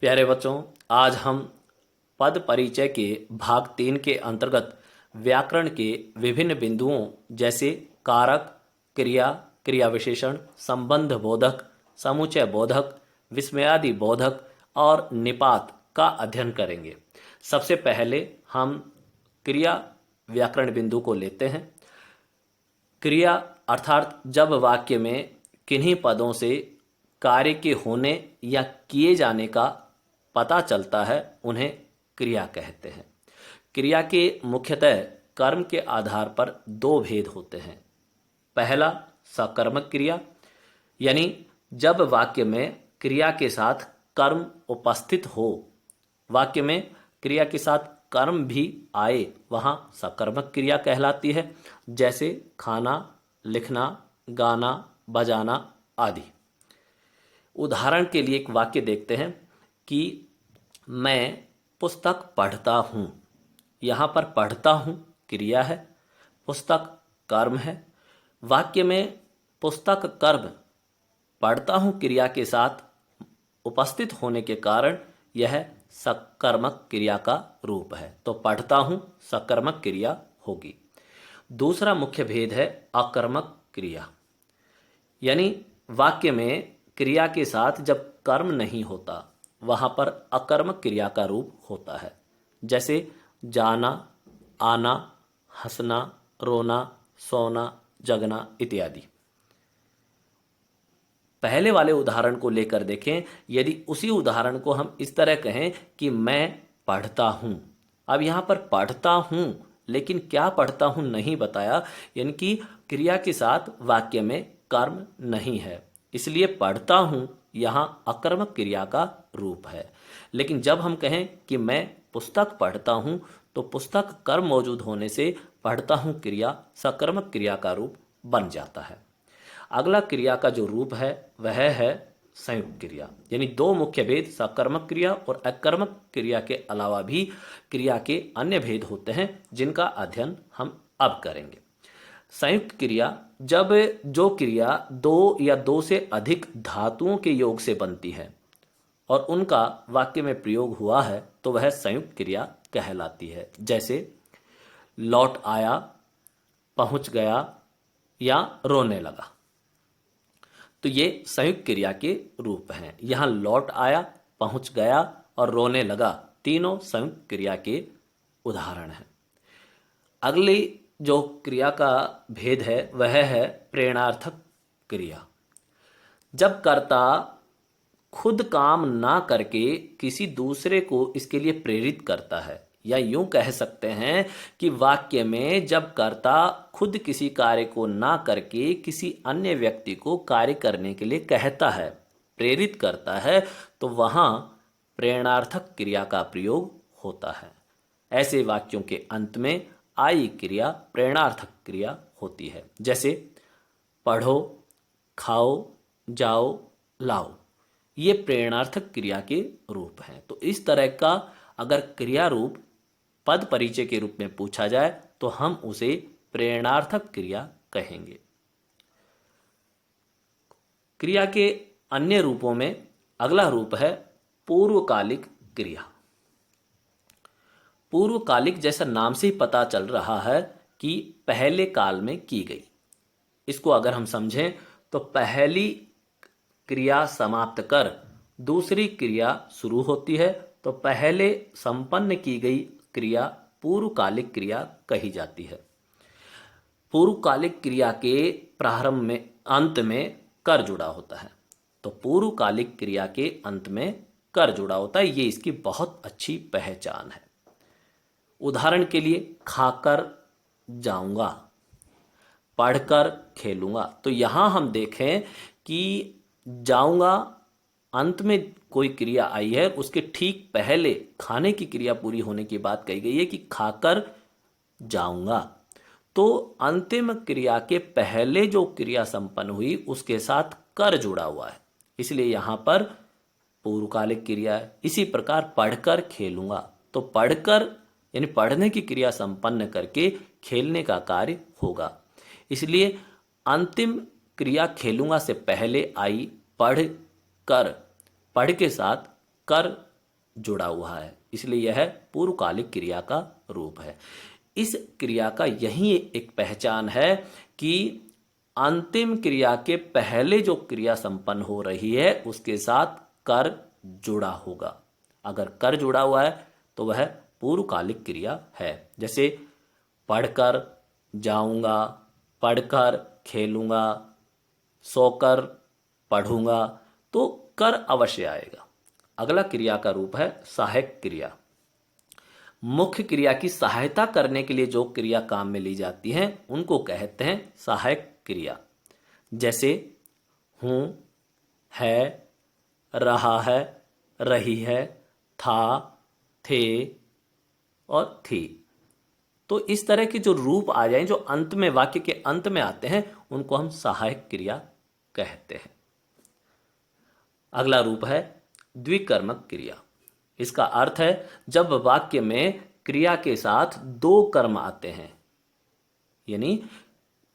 प्यारे बच्चों, आज हम पद परिचय के भाग 3 के अंतर्गत व्याकरण के विभिन्न बिंदुओं जैसे कारक, क्रिया, क्रिया विशेषण, संबंध बोधक, समुच्चय बोधक, विस्मयादि बोधक और निपात का अध्ययन करेंगे। सबसे पहले हम क्रिया व्याकरण बिंदु को लेते हैं। क्रिया अर्थात जब वाक्य में किन्हीं पदों से कार्य के होने या किए जाने का पता चलता है उन्हें क्रिया कहते हैं। क्रिया के मुख्यतः कर्म के आधार पर दो भेद होते हैं। पहला सकर्मक क्रिया, यानी जब वाक्य में क्रिया के साथ कर्म उपस्थित हो, वाक्य में क्रिया के साथ कर्म भी आए, वहाँ सकर्मक क्रिया कहलाती है। जैसे खाना, लिखना, गाना, बजाना आदि। उदाहरण के लिए एक वाक्य देखते हैं कि मैं पुस्तक पढ़ता हूँ। यहाँ पर पढ़ता हूँ क्रिया है, पुस्तक कर्म है। वाक्य में पुस्तक कर्म पढ़ता हूँ क्रिया के साथ उपस्थित होने के कारण यह सकर्मक क्रिया का रूप है। तो पढ़ता हूँ सकर्मक क्रिया होगी। दूसरा मुख्य भेद है अकर्मक क्रिया, यानी वाक्य में क्रिया के साथ जब कर्म नहीं होता वहाँ पर अकर्मक क्रिया का रूप होता है। जैसे जाना, आना, हंसना, रोना, सोना, जगना इत्यादि। पहले वाले उदाहरण को लेकर देखें। यदि उसी उदाहरण को हम इस तरह कहें कि मैं पढ़ता हूँ, अब यहाँ पर पढ़ता हूँ लेकिन क्या पढ़ता हूँ नहीं बताया, यानी कि क्रिया के साथ वाक्य में कर्म नहीं है, इसलिए पढ़ता हूँ यहाँ अकर्मक क्रिया का रूप है। लेकिन जब हम कहें कि मैं पुस्तक पढ़ता हूँ तो पुस्तक कर्म मौजूद होने से पढ़ता हूँ क्रिया सकर्मक क्रिया का रूप बन जाता है। अगला क्रिया का जो रूप है वह है संयुक्त क्रिया, यानी दो मुख्य भेद सकर्मक क्रिया और अकर्मक क्रिया के अलावा भी क्रिया के अन्य भेद होते हैं जिनका अध्ययन हम अब करेंगे। संयुक्त क्रिया जब जो क्रिया दो या दो से अधिक धातुओं के योग से बनती है और उनका वाक्य में प्रयोग हुआ है तो वह संयुक्त क्रिया कहलाती है। जैसे लौट आया, पहुंच गया या रोने लगा। तो ये संयुक्त क्रिया के रूप हैं। यहाँ लौट आया, पहुंच गया और रोने लगा तीनों संयुक्त क्रिया के उदाहरण हैं। अगली जो क्रिया का भेद है वह है प्रेरणार्थक क्रिया। जब कर्ता खुद काम ना करके किसी दूसरे को इसके लिए प्रेरित करता है, या यूं कह सकते हैं कि वाक्य में जब कर्ता खुद किसी कार्य को ना करके किसी अन्य व्यक्ति को कार्य करने के लिए कहता है, प्रेरित करता है, तो वहां प्रेरणार्थक क्रिया का प्रयोग होता है। ऐसे वाक्यों के अंत में आई क्रिया प्रेरणार्थक क्रिया होती है। जैसे पढ़ो, खाओ, जाओ, लाओ, ये प्रेरणार्थक क्रिया के रूप हैं। तो इस तरह का अगर क्रिया रूप पद परिचय के रूप में पूछा जाए तो हम उसे प्रेरणार्थक क्रिया कहेंगे। क्रिया के अन्य रूपों में अगला रूप है पूर्वकालिक क्रिया। पूर्वकालिक जैसा नाम से ही पता चल रहा है कि पहले काल में की गई। इसको अगर हम समझें तो पहली क्रिया समाप्त कर दूसरी क्रिया शुरू होती है, तो पहले संपन्न की गई क्रिया पूर्वकालिक क्रिया कही जाती है। पूर्वकालिक क्रिया के प्रारंभ में अंत में कर जुड़ा होता है। तो पूर्वकालिक क्रिया के अंत में कर जुड़ा होता है, ये इसकी बहुत अच्छी पहचान है। उदाहरण के लिए खाकर जाऊंगा, पढ़कर खेलूंगा। तो यहां हम देखें कि जाऊंगा अंत में कोई क्रिया आई है, उसके ठीक पहले खाने की क्रिया पूरी होने की बात कही गई है कि खाकर जाऊंगा। तो अंतिम क्रिया के पहले जो क्रिया संपन्न हुई उसके साथ कर जुड़ा हुआ है, इसलिए यहां पर पूर्वकालिक क्रिया है। इसी प्रकार पढ़कर खेलूंगा, तो पढ़कर यानी पढ़ने की क्रिया संपन्न करके खेलने का कार्य होगा, इसलिए अंतिम क्रिया खेलूंगा से पहले आई पढ़ कर, पढ़ के साथ कर जुड़ा हुआ है, इसलिए यह पूर्वकालिक क्रिया का रूप है। इस क्रिया का यही एक पहचान है कि अंतिम क्रिया के पहले जो क्रिया संपन्न हो रही है उसके साथ कर जुड़ा होगा। अगर कर जुड़ा हुआ है तो वह पूर्वकालिक क्रिया है। जैसे पढ़कर जाऊंगा, पढ़कर खेलूंगा, सोकर पढ़ूंगा, तो कर अवश्य आएगा। अगला क्रिया का रूप है सहायक क्रिया। मुख्य क्रिया की सहायता करने के लिए जो क्रिया काम में ली जाती हैं उनको कहते हैं सहायक क्रिया। जैसे हूं, है, रहा है, रही है, था, थे और थी। तो इस तरह के जो रूप आ जाएं, जो अंत में, वाक्य के अंत में आते हैं, उनको हम सहायक क्रिया कहते हैं। अगला रूप है द्विकर्मक क्रिया। इसका अर्थ है जब वाक्य में क्रिया के साथ दो कर्म आते हैं, यानी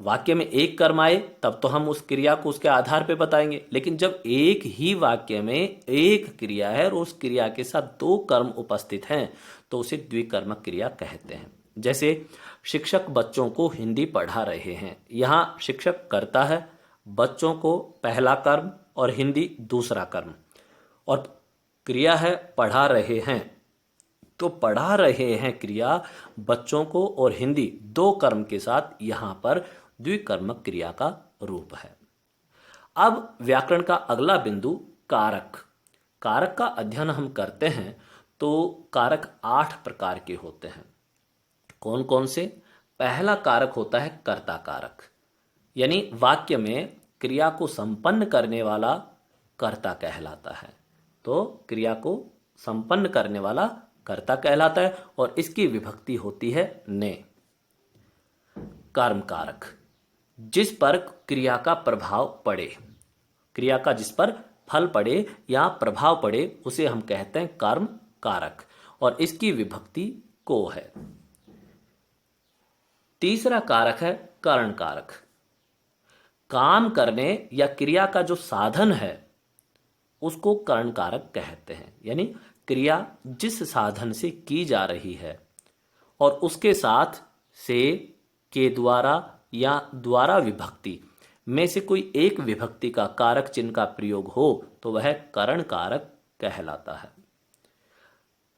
वाक्य में एक कर्म आए तब तो हम उस क्रिया को उसके आधार पे बताएंगे, लेकिन जब एक ही वाक्य में एक क्रिया है और उस क्रिया के साथ दो कर्म उपस्थित हैं तो उसे द्विकर्मक क्रिया कहते हैं। जैसे शिक्षक बच्चों को हिंदी पढ़ा रहे हैं, यहाँ शिक्षक करता है, बच्चों को पहला कर्म और हिंदी दूसरा कर्म, और क्रिया है पढ़ा रहे हैं, तो पढ़ा रहे हैं क्रिया बच्चों को और हिंदी दो कर्म के साथ यहाँ पर द्विकर्मक क्रिया का रूप है। अब व्याकरण का अगला बिंदु कारक। कारक का अध्ययन हम करते हैं तो कारक 8 प्रकार के होते हैं। कौन कौन से? पहला कारक होता है कर्ता कारक, यानी वाक्य में क्रिया को संपन्न करने वाला कर्ता कहलाता है। तो क्रिया को संपन्न करने वाला कर्ता कहलाता है और इसकी विभक्ति होती है ने। कर्म कारक, जिस पर क्रिया का प्रभाव पड़े, क्रिया का जिस पर फल पड़े या प्रभाव पड़े उसे हम कहते हैं कर्म कारक और इसकी विभक्ति को है। तीसरा कारक है करण कारक। काम करने या क्रिया का जो साधन है उसको करण कारक कहते हैं, यानी क्रिया जिस साधन से की जा रही है और उसके साथ से, के द्वारा या द्वारा विभक्ति में से कोई एक विभक्ति का कारक चिन्ह का प्रयोग हो तो वह करण कारक कहलाता है।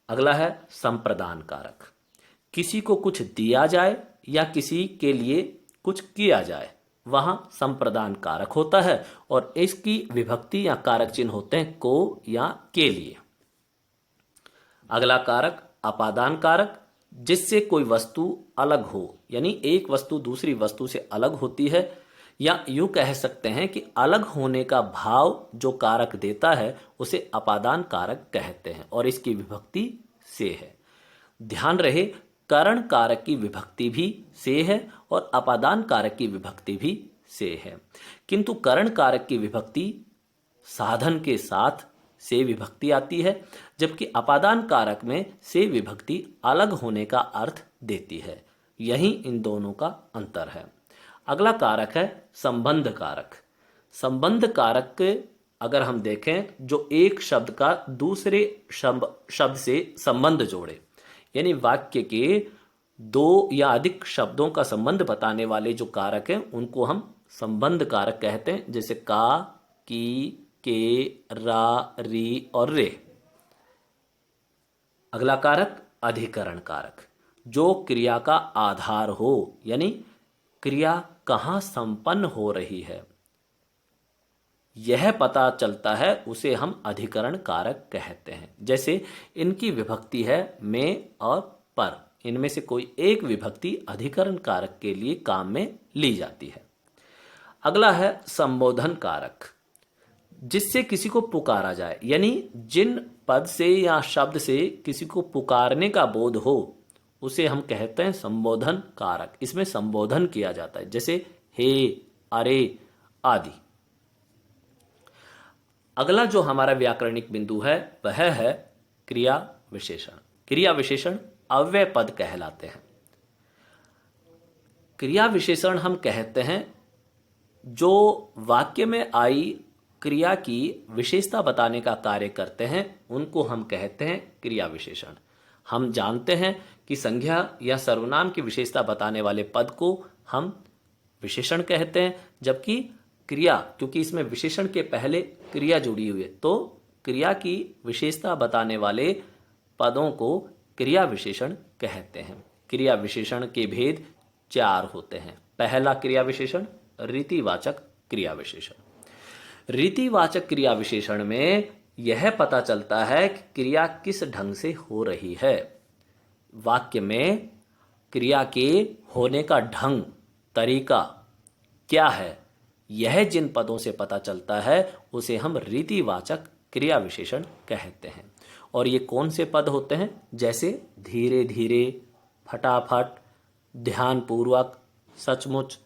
अगला है संप्रदान कारक। किसी को कुछ दिया जाए या किसी के लिए कुछ किया जाए वहां संप्रदान कारक होता है और इसकी विभक्ति या कारक चिन्ह होते हैं को या के लिए। अगला कारक अपादान कारक, जिससे कोई वस्तु अलग हो, यानी एक वस्तु दूसरी वस्तु से अलग होती है, या यूं कह सकते हैं कि अलग होने का भाव जो कारक देता है उसे अपादान कारक कहते हैं और इसकी विभक्ति से है। ध्यान रहे, करण कारक की विभक्ति भी से है और अपादान कारक की विभक्ति भी से है, किंतु करण कारक की विभक्ति साधन के साथ से विभक्ति आती है, जबकि अपादान कारक में से विभक्ति अलग होने का अर्थ देती है। यही इन दोनों का अंतर है। अगला कारक है संबंध कारक। संबंध कारक अगर हम देखें जो एक शब्द का दूसरे शब्द से संबंध जोड़े, यानी वाक्य के दो या अधिक शब्दों का संबंध बताने वाले जो कारक हैं उनको हम संबंध कारक कहते हैं, जैसे का, की, के, रा, री और रे। अगला कारक अधिकरण कारक, जो क्रिया का आधार हो, यानी क्रिया कहाँ संपन्न हो रही है यह पता चलता है, उसे हम अधिकरण कारक कहते हैं। जैसे इनकी विभक्ति है में और पर, इनमें से कोई एक विभक्ति अधिकरण कारक के लिए काम में ली जाती है। अगला है संबोधन कारक, जिससे किसी को पुकारा जाए, यानी जिन पद से या शब्द से किसी को पुकारने का बोध हो उसे हम कहते हैं संबोधन कारक। इसमें संबोधन किया जाता है, जैसे हे, अरे आदि। अगला जो हमारा व्याकरणिक बिंदु है वह है क्रिया विशेषण। क्रिया विशेषण अव्यय पद कहलाते हैं। क्रिया विशेषण हम कहते हैं जो वाक्य में आई क्रिया की विशेषता बताने का कार्य करते हैं उनको हम कहते हैं क्रिया विशेषण। हम जानते हैं कि संज्ञा या सर्वनाम की विशेषता बताने वाले पद को हम विशेषण कहते हैं, जबकि क्रिया, क्योंकि इसमें विशेषण के पहले क्रिया जुड़ी हुई है, तो क्रिया की विशेषता बताने वाले पदों को क्रिया विशेषण कहते हैं। क्रिया विशेषण के भेद 4 होते हैं। पहला क्रिया विशेषण रीतिवाचक क्रिया विशेषण। रीतिवाचक क्रिया विशेषण में यह पता चलता है कि क्रिया किस ढंग से हो रही है। वाक्य में क्रिया के होने का ढंग, तरीका क्या है, यह जिन पदों से पता चलता है उसे हम रीतिवाचक क्रिया विशेषण कहते हैं। और ये कौन से पद होते हैं? जैसे धीरे धीरे, फटाफट, ध्यानपूर्वक, सचमुच,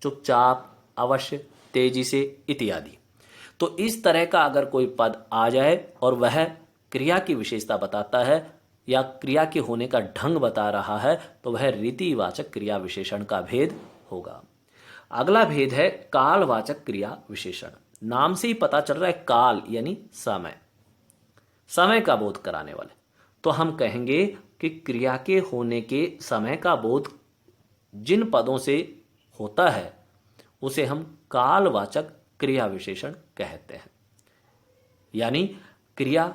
चुपचाप, अवश्य, तेजी से इत्यादि। तो इस तरह का अगर कोई पद आ जाए और वह क्रिया की विशेषता बताता है या क्रिया के होने का ढंग बता रहा है तो वह रीतिवाचक क्रिया विशेषण का भेद होगा। अगला भेद है कालवाचक क्रिया विशेषण। नाम से ही पता चल रहा है काल यानी समय, समय का बोध कराने वाले। तो हम कहेंगे कि क्रिया के होने के समय का बोध जिन पदों से होता है उसे हम कालवाचक क्रिया विशेषण कहते हैं। यानी क्रिया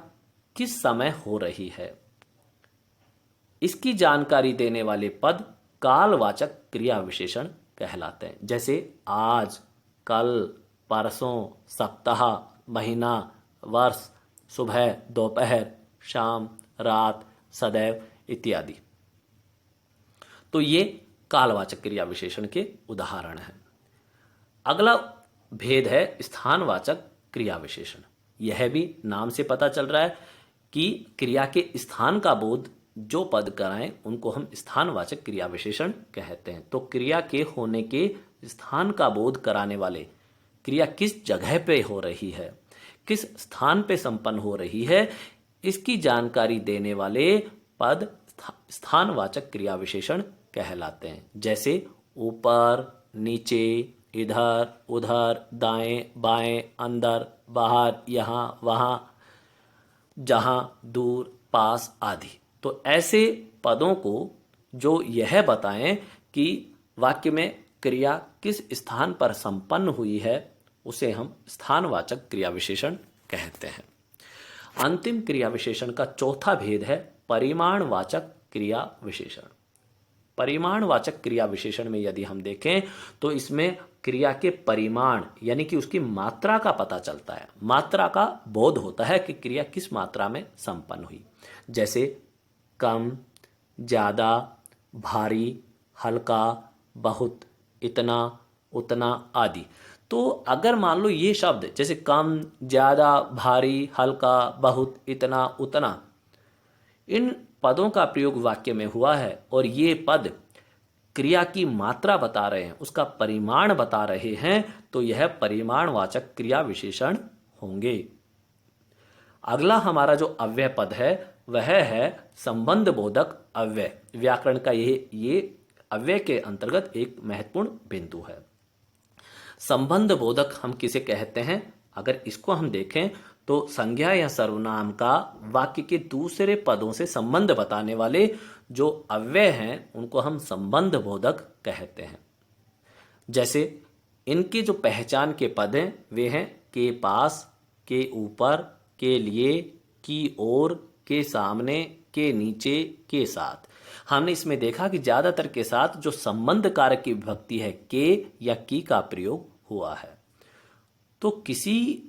किस समय हो रही है, इसकी जानकारी देने वाले पद कालवाचक क्रिया विशेषण कहलाते हैं। जैसे आज, कल, परसों, सप्ताह, महीना, वर्ष, सुबह, दोपहर, शाम, रात, सदैव इत्यादि। तो ये कालवाचक क्रिया विशेषण के उदाहरण हैं। अगला भेद है स्थानवाचक क्रिया विशेषण। यह भी नाम से पता चल रहा है कि क्रिया के स्थान का बोध जो पद कराएं उनको हम स्थानवाचक क्रिया विशेषण कहते हैं। तो क्रिया के होने के स्थान का बोध कराने वाले, क्रिया किस जगह पे हो रही है, किस स्थान पे संपन्न हो रही है, इसकी जानकारी देने वाले पद स्थानवाचक क्रिया विशेषण कहलाते हैं। जैसे ऊपर, नीचे, इधर, उधर, दाएं, बाएं, अंदर, बाहर, यहाँ, वहाँ, जहाँ, दूर, पास आदि। तो ऐसे पदों को जो यह बताएं कि वाक्य में क्रिया किस स्थान पर संपन्न हुई है उसे हम स्थानवाचक क्रिया विशेषण कहते हैं। अंतिम क्रिया विशेषण का चौथा भेद है परिमाणवाचक क्रिया विशेषण। परिमाणवाचक क्रिया विशेषण में यदि हम देखें तो इसमें क्रिया के परिमाण यानी कि उसकी मात्रा का पता चलता है, मात्रा का बोध होता है कि क्रिया किस मात्रा में संपन्न हुई। जैसे कम, ज़्यादा, भारी, हल्का, बहुत, इतना, उतना आदि। तो अगर मान लो ये शब्द जैसे कम, ज़्यादा, भारी, हल्का, बहुत, इतना, उतना, इन पदों का प्रयोग वाक्य में हुआ है और ये पद क्रिया की मात्रा बता रहे हैं, उसका परिमाण बता रहे हैं, तो यह परिमाणवाचक क्रिया विशेषण होंगे। अगला हमारा जो अव्यय पद है वह है संबंध बोधक अव्यय। व्याकरण का ये अव्यय के अंतर्गत एक महत्वपूर्ण बिंदु है। संबंध बोधक हम किसे कहते हैं? अगर इसको हम देखें तो संज्ञा या सर्वनाम का वाक्य के दूसरे पदों से संबंध बताने वाले जो अव्यय हैं उनको हम संबंध बोधक कहते हैं। जैसे इनके जो पहचान के पद हैं वे हैं के पास, के ऊपर, के लिए, की ओर, के सामने, के नीचे, के साथ। हमने इसमें देखा कि ज्यादातर के साथ जो संबंध कारक की विभक्ति है के या की का प्रयोग हुआ है। तो किसी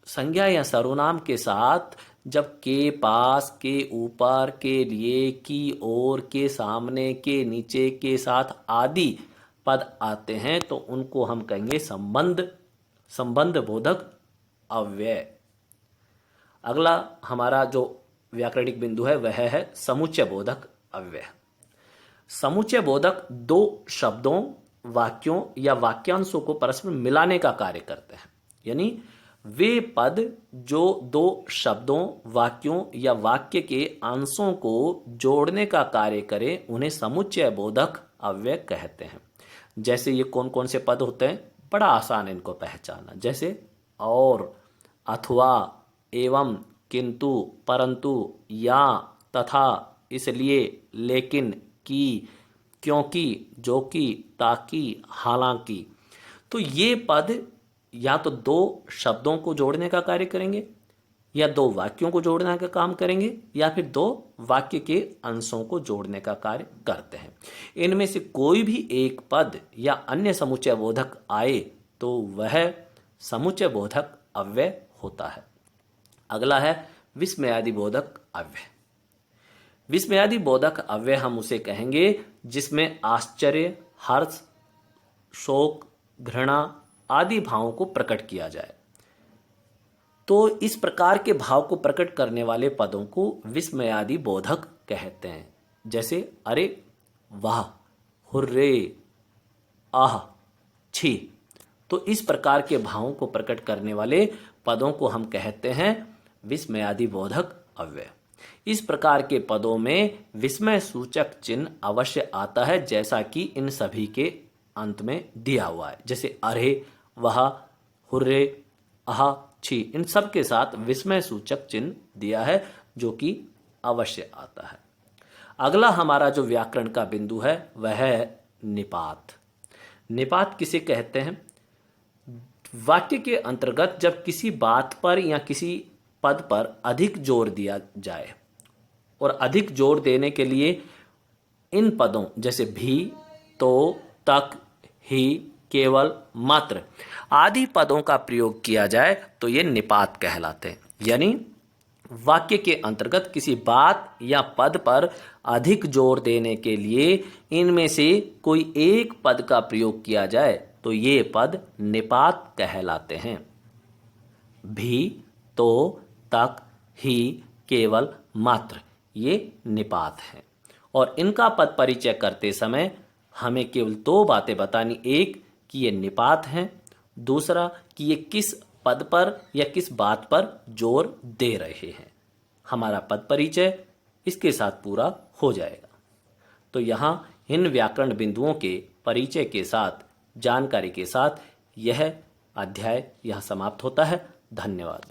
संज्ञा या सर्वनाम के साथ जब के पास, के ऊपर, के लिए, की ओर, के सामने, के नीचे, के साथ आदि पद आते हैं तो उनको हम कहेंगे संबंध बोधक अव्यय। अगला हमारा जो व्याकरणिक बिंदु है वह है समुच्चय बोधक अव्यय। समुच्चय बोधक दो शब्दों, वाक्यों या वाक्यांशों को परस्पर मिलाने का कार्य करते हैं। यानी वे पद जो दो शब्दों, वाक्यों या वाक्य के अंशों को जोड़ने का कार्य करें उन्हें समुच्चय बोधक अव्यय कहते हैं। जैसे ये कौन कौन से पद होते हैं? बड़ा आसान है इनको पहचानना। जैसे और, अथवा, एवं, किंतु, परंतु, या, तथा, इसलिए, लेकिन, कि, क्योंकि, जो कि, ताकि, हालांकि। तो ये पद या तो दो शब्दों को जोड़ने का कार्य करेंगे, या दो वाक्यों को जोड़ने का काम करेंगे, या फिर दो वाक्य के अंशों को जोड़ने का कार्य करते हैं। इनमें से कोई भी एक पद या अन्य समुच्चय बोधक आए तो वह समुच्चय बोधक अव्यय होता है। अगला है विस्मयादि बोधक अव्यय। विस्मयादि बोधक अव्यय हम उसे कहेंगे जिसमें आश्चर्य, हर्ष, शोक, घृणा आदि भावों को प्रकट किया जाए। तो इस प्रकार के भाव को प्रकट करने वाले पदों को विस्मयादि बोधक कहते हैं। जैसे अरे, वाह, हुर्रे, आह, छी। तो इस प्रकार के भावों को प्रकट करने वाले पदों को हम कहते हैं विस्मयादि बोधक अव्यय। इस प्रकार के पदों में विस्मय सूचक चिन्ह अवश्य आता है, जैसा कि इन सभी के अंत में दिया हुआ है। जैसे अरे, वह, हुर्रे, आह, छी, इन सब के साथ विस्मय सूचक चिन्ह दिया है जो कि अवश्य आता है। अगला हमारा जो व्याकरण का बिंदु है वह है निपात। निपात किसे कहते हैं? वाक्य के अंतर्गत जब किसी बात पर या किसी पद पर अधिक जोर दिया जाए, और अधिक जोर देने के लिए इन पदों जैसे भी, तो, तक, ही, केवल, मात्र आदि पदों का प्रयोग किया जाए तो ये निपात कहलाते हैं। यानी वाक्य के अंतर्गत किसी बात या पद पर अधिक जोर देने के लिए इनमें से कोई एक पद का प्रयोग किया जाए तो ये पद निपात कहलाते हैं। भी, तो, तक, ही, केवल, मात्र ये निपात हैं। और इनका पद परिचय करते समय हमें केवल दो बातें बतानी, एक कि ये निपात हैं, दूसरा कि ये किस पद पर या किस बात पर जोर दे रहे हैं। हमारा पद परिचय इसके साथ पूरा हो जाएगा। तो यहाँ इन व्याकरण बिंदुओं के परिचय के साथ, जानकारी के साथ यह अध्याय यहाँ समाप्त होता है। धन्यवाद।